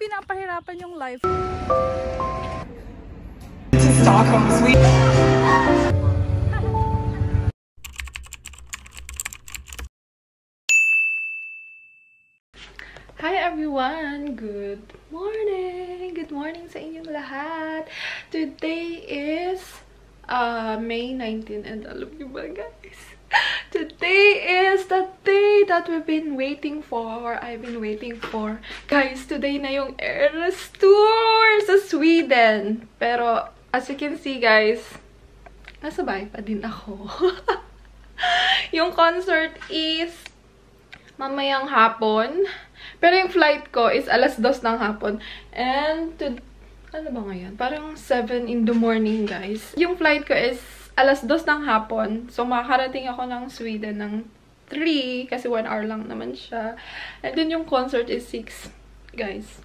pinapahirapan yung life. Stockholm, Sweden. Hi everyone! Good morning! Good morning sa inyong lahat! Today is May 19 and alam niyo ba guys? Today is the day that we've been waiting for. I've been waiting for. Guys, today na yung Eras Tour sa Sweden. Pero as you can see guys, nasa bahay pa din ako. Yung concert is mamayang hapon. Pero yung flight ko is alas 2 ng hapon. And, ano ba ngayon? Parang 7 in the morning, guys. Yung flight ko is alas 2 ng hapon. So, makakarating ako ng Sweden ng 3. Kasi 1 hour lang naman siya. And then, yung concert is 6. Guys,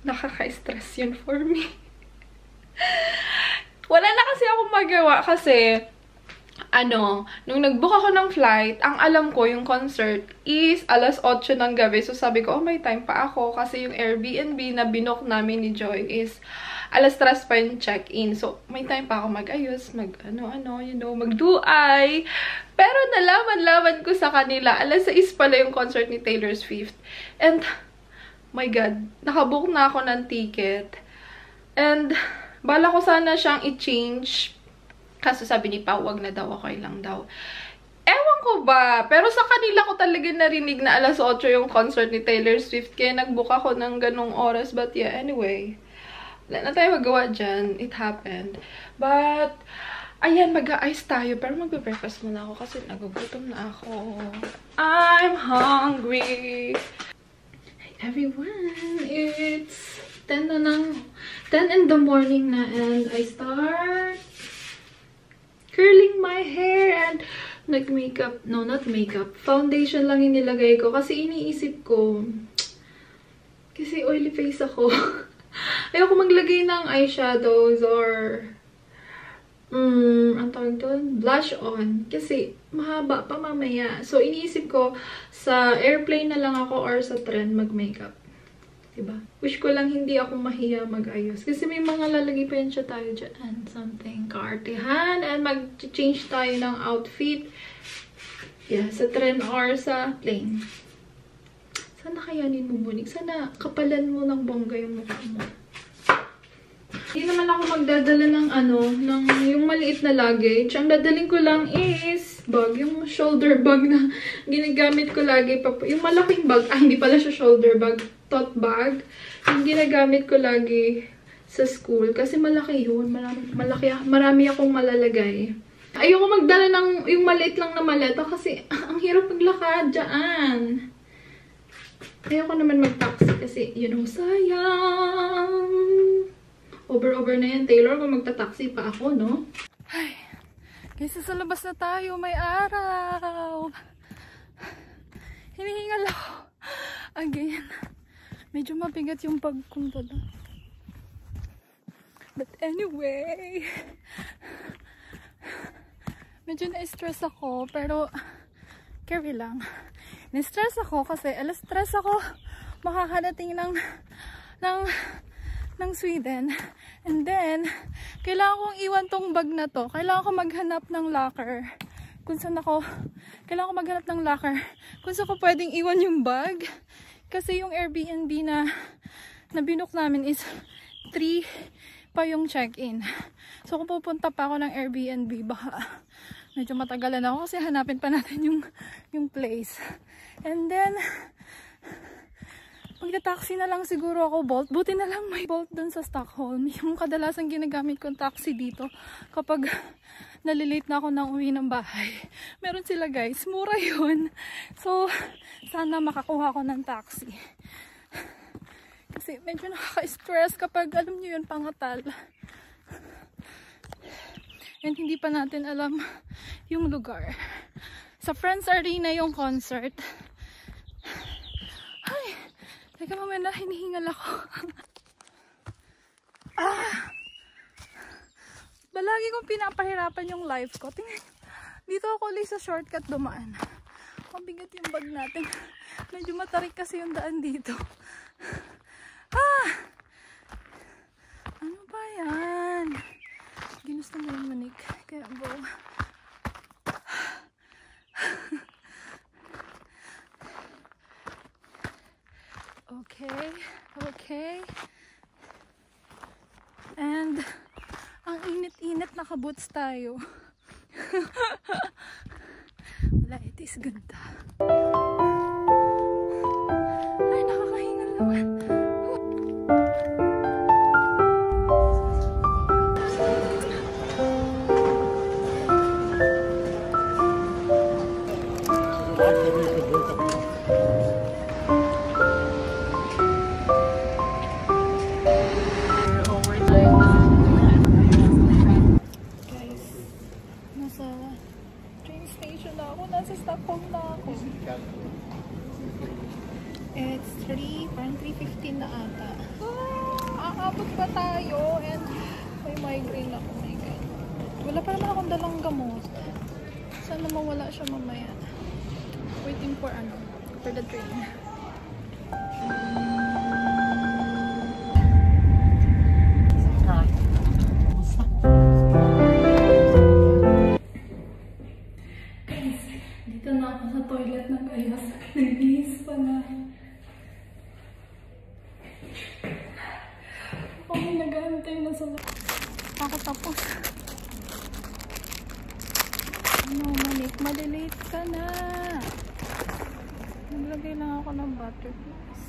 nakaka-stress yun for me. Wala na kasi akong magawa kasi nung nag-book ako ng flight, ang alam ko, yung concert is alas 8 ng gabi. So, sabi ko, oh, may time pa ako. Kasi yung Airbnb na binook namin ni Joy is alas 3 pa yung check-in. So, may time pa ako mag-ayos, mag-do-ay. Pero nalaman ko sa kanila, alas 6 pala yung concert ni Taylor Swift. And, my God, nakabook na ako ng ticket. And, bala ko sana siyang i-change. Kaso sabi ni Pao, wag na daw, okay lang daw. Ewan ko ba, pero sa kanila ko talaga narinig na alas 8 yung concert ni Taylor Swift. Kaya nag-book ako ng ganong oras. But yeah, anyway, wala na tayo magawa dyan. It happened. But, ayan, mag-a-ice tayo. Pero magbe-breakfast muna ako kasi nagugutom na ako. I'm hungry. Hey everyone, it's 10 in the morning na and I start curling my hair and nag-makeup. No, not makeup. Foundation lang yung nilagay ko. Kasi iniisip ko, kasi oily face ako. Ayoko maglagay ng eyeshadows or ang tawag doon? Blush on. Kasi mahaba pa mamaya. So, iniisip ko, sa airplane na lang ako or sa tren mag-makeup. Diba? Wish ko lang hindi ako mahiya mag-ayos. Kasi may mga lalagay pa yan siya tayo dyan. Something kaartihan. And mag-change tayo ng outfit. Yeah, sa tren or sa plane. Sana kayanin mo, Bunik? Sana kapalan mo ng bongga yung mukha mo. Hindi naman ako magdadala ng ng yung maliit na luggage. Ang dadaling ko lang is bag, yung shoulder bag na ginagamit ko lagi. Yung malaking bag, hindi pala siya shoulder bag, tote bag. Yung ginagamit ko lagi sa school. Kasi malaki yun. Marami akong malalagay. Ayoko magdala ng yung maliit lang na maleta kasi ang hirap maglakad dyan. Ayoko naman mag-taxi kasi, sayang. Over na yan, Taylor, kung magta-taxi pa ako, no? Ay, kasi sa labas na tayo, may araw. Hinihingal ako. Again. Medyo mabigat yung bag kong dala. But anyway, medyo na-stress ako, pero carry lang. Na-stress ako kasi alas 3 ako makakarating ng Sweden. And then, kailangan kong iwan tong bag na to. Kailangan ko maghanap ng locker. Kailangan ko maghanap ng locker. Kung saan ko pwedeng iwan yung bag. Kasi yung Airbnb na binook namin is 3 pa yung check-in. So, kung pupunta pa ako ng Airbnb, baka medyo matagalan ako kasi hanapin pa natin yung place. And then, magta-taxi na lang siguro ako, Bolt. Buti na lang may Bolt dun sa Stockholm. Yung kadalasan ginagamit kong taxi dito kapag nalilate na ako ng uwi ng bahay. Meron sila guys. Mura yun. So, sana makakuha ako ng taxi. Kasi medyo nakaka-stress kapag alam nyo yun, pangatal. And hindi pa natin alam yung lugar. Sa Friends Arena yung concert. Ay! Teka mamaya na, hinihingal ako. Balagi kong pinapahirapan yung life ko. Tingnan, dito ako ulit sa shortcut dumaan. Mabigat yung bag natin. Medyo matarik kasi yung daan dito. Okay. And ang init-init, nakaboots tayo. Wala, it is ganda. Ay, nakakahinga naman. It's 3, parang 3:15 na ata. Aabot pa tayo and may migraine ako. My God. Wala pa naman akong dalang gamot. Sana mawala siya mamaya. Waiting for the train. Guys, dito na ako sa toilet ng ayos. Nagbihis pa na. Ako nag-aantay na sa kakatapos. Ano, Malik, malilate ka na. Naglagay lang ako ng butterflies.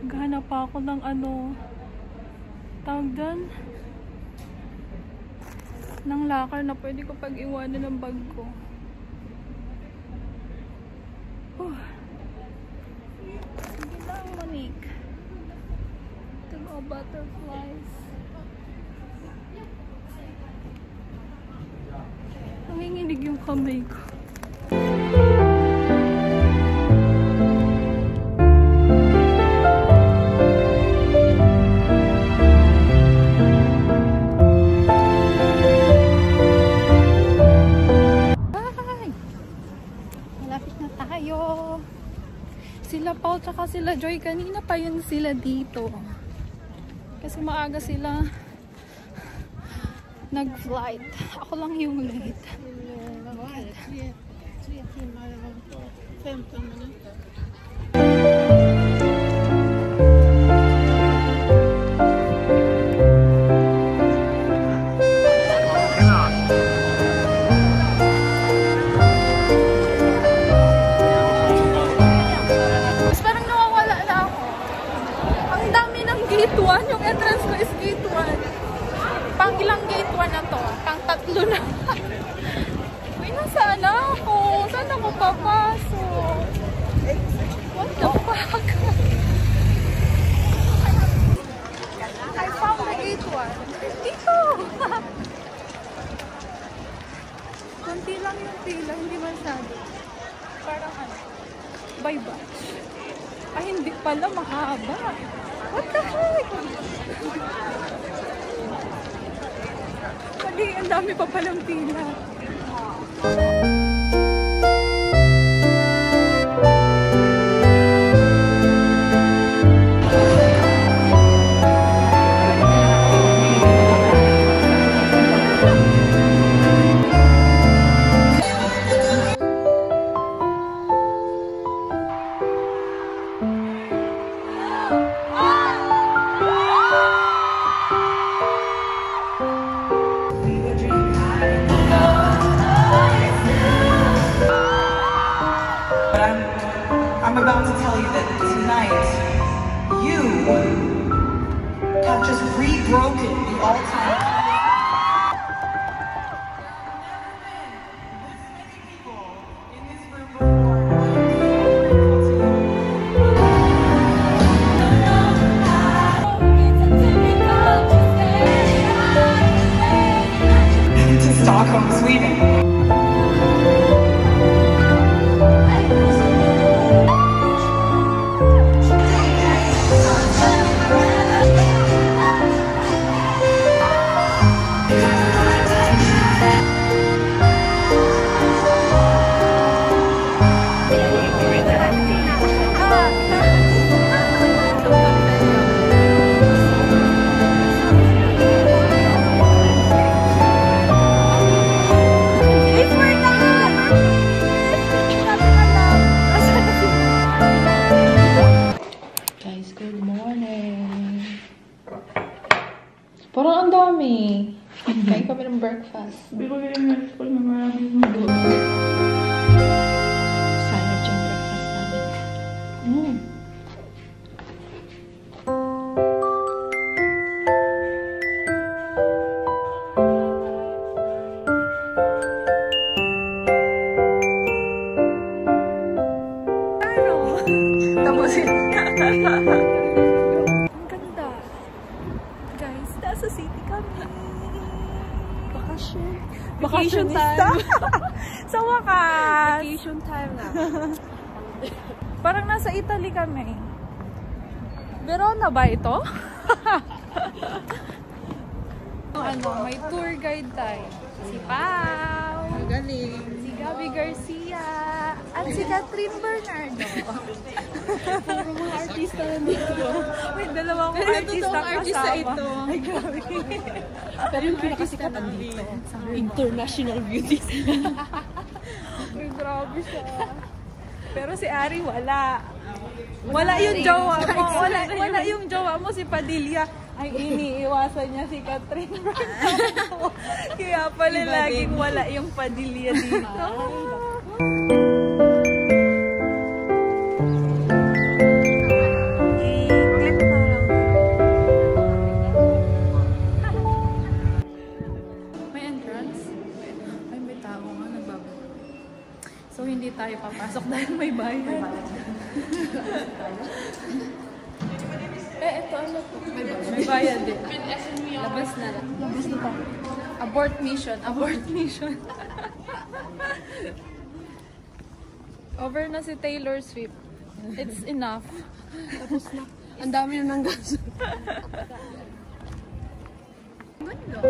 Maghanap pa ako ng tawag doon, ng locker na pwede ko pag-iwanan ng bag ko. Sige lang, Monique. Ito mga butterflies. Nanginginig yung kamay ko. Sila Paul tsaka sila Joy, kanina pa yun sila dito. Kasi maaga sila nag-flight. Ako lang yung late. Gate 1, yung entrance ko is gate 1. Pang ilang gate 1 na to? Pang 3 na. Uy, nasaan ako? Saan ako papasok? What the fuck? I found the gate 1. Dito! Kunti lang yung pila, hindi masyado. Parang by batch. Ay, hindi pala, mahaba. What the heck? Mali, ang dami pa palang pila. I'm about to tell you that tonight, you have just rebroken the all-time to Stockholm, Sweden. Good morning. Parang ang dami. Kain kami ng breakfast. Pero yung school na maraming noodles. Sandwich yung breakfast namin. Ang ganda. Guys, nasa city kami. Vacation time. Sa wakas. Vacation time na. Parang nasa Italy kami. Verona ba ito? May tour guide tayo. Si Pao. Magaling. Si Gabby Garcia. At si Catherine Bernardo. Puro mga artista na dito. May dalawang artista kasama. Ito. Ay, grabe. Pero yung pinakasikat dito. International beauties. Ay, grabe siya. Pero si Ari wala. Wala yung jowa mo. Wala yung jowa mo si Padilla. Ay, iniiwasan niya si Catherine Bernardo. Kaya pala laging wala yung Padilla dito. May entrance? Ay, may tao nga nagbabalik. So, hindi tayo papasok dahil may bayad. Ito ano po? May bayad din. Labas na lang. Labas na tayo. Abort mission. Abort mission. Over na si Taylor Swift. It's enough. Tapos na. Ang dami na ng gas. Ganda.